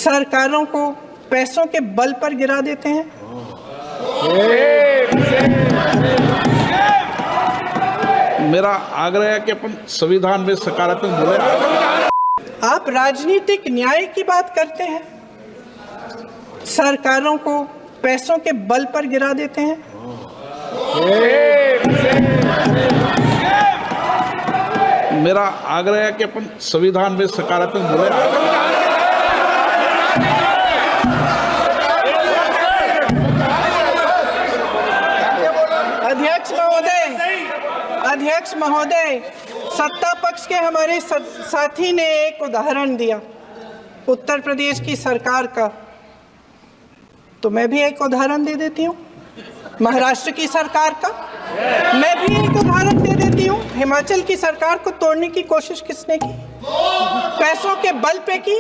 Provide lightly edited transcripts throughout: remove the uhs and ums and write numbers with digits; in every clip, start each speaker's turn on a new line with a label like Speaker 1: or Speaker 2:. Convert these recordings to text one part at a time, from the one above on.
Speaker 1: सरकारों को पैसों के बल पर गिरा देते हैं।
Speaker 2: मेरा आग्रह है कि अपन संविधान में सकारात्मक बोले।
Speaker 1: आप राजनीतिक न्याय की बात करते हैं, सरकारों को पैसों के बल पर गिरा देते हैं।
Speaker 2: मेरा आग्रह है कि अपन संविधान में सकारात्मक बोले।
Speaker 1: अध्यक्ष महोदय, सत्ता पक्ष के हमारे साथी ने एक उदाहरण दिया उत्तर प्रदेश की सरकार का, तो मैं भी एक उदाहरण दे देती हूँ महाराष्ट्र की सरकार का। मैं भी एक उदाहरण दे देती हूँ हिमाचल की सरकार को तोड़ने की कोशिश किसने की, पैसों के बल पे की,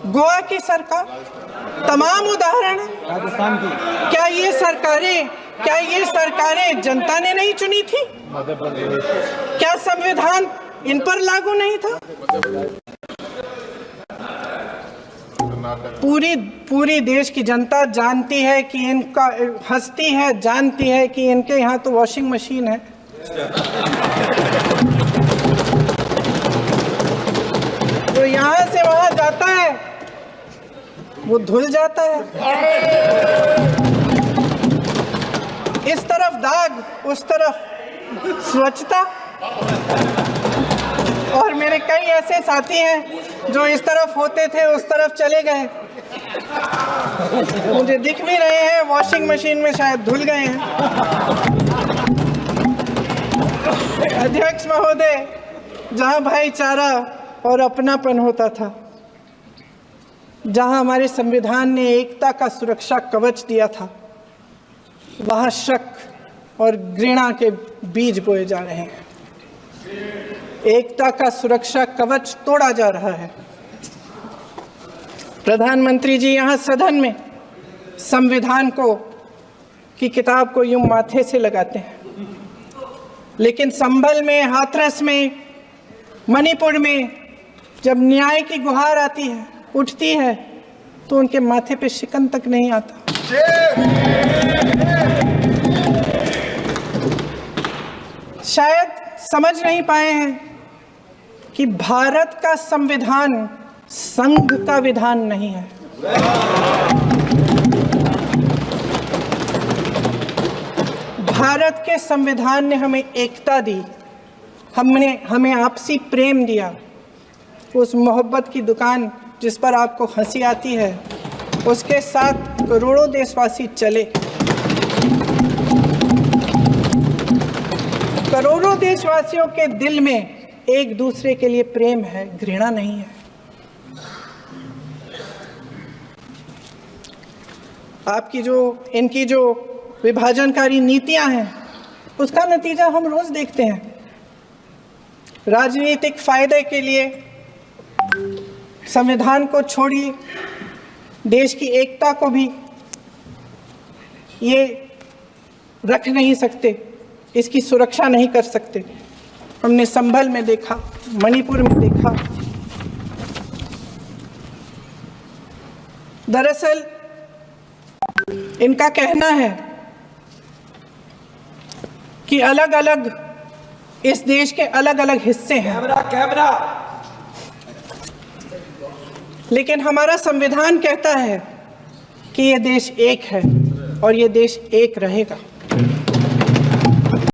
Speaker 1: गोवा की सरकार। तमाम उदाहरण
Speaker 3: राजस्थान की।
Speaker 1: क्या ये सरकारें जनता ने नहीं चुनी थी? क्या संविधान इन पर लागू नहीं था? पूरी देश की जनता जानती है कि इनका हंसती है, जानती है कि इनके यहाँ तो वॉशिंग मशीन है। तो यहाँ से वहां जाता है, वो धुल जाता है। इस तरफ दाग, उस तरफ स्वच्छता। और मेरे कई ऐसे साथी हैं जो इस तरफ होते थे उस तरफ चले गए, मुझे दिख भी रहे हैं, वॉशिंग मशीन में शायद धुल गए हैं। अध्यक्ष महोदय, जहां भाईचारा और अपनापन होता था, जहां हमारे संविधान ने एकता का सुरक्षा कवच दिया था, वहां शक और घृणा के बीज बोए जा रहे हैं। एकता का सुरक्षा कवच तोड़ा जा रहा है। प्रधानमंत्री जी यहाँ सदन में संविधान की किताब को यूं माथे से लगाते हैं, लेकिन संभल में, हाथरस में, मणिपुर में जब न्याय की गुहार आती है, उठती है, तो उनके माथे पे शिकन तक नहीं आता। शायद समझ नहीं पाए हैं कि भारत का संविधान संघ का विधान नहीं है। भारत के संविधान ने हमें एकता दी, हमें आपसी प्रेम दिया। उस मोहब्बत की दुकान जिस पर आपको हंसी आती है, उसके साथ करोड़ों देशवासी चले। करोड़ों देशवासियों के दिल में एक दूसरे के लिए प्रेम है, घृणा नहीं है। इनकी जो विभाजनकारी नीतियां हैं, उसका नतीजा हम रोज देखते हैं। राजनीतिक फायदे के लिए संविधान को छोड़िए, देश की एकता को भी ये रख नहीं सकते, इसकी सुरक्षा नहीं कर सकते। हमने संभल में देखा, मणिपुर में देखा। दरअसल इनका कहना है कि अलग अलग इस देश के अलग अलग हिस्से हैं। कैमरा। लेकिन हमारा संविधान कहता है कि ये देश एक है और ये देश एक रहेगा।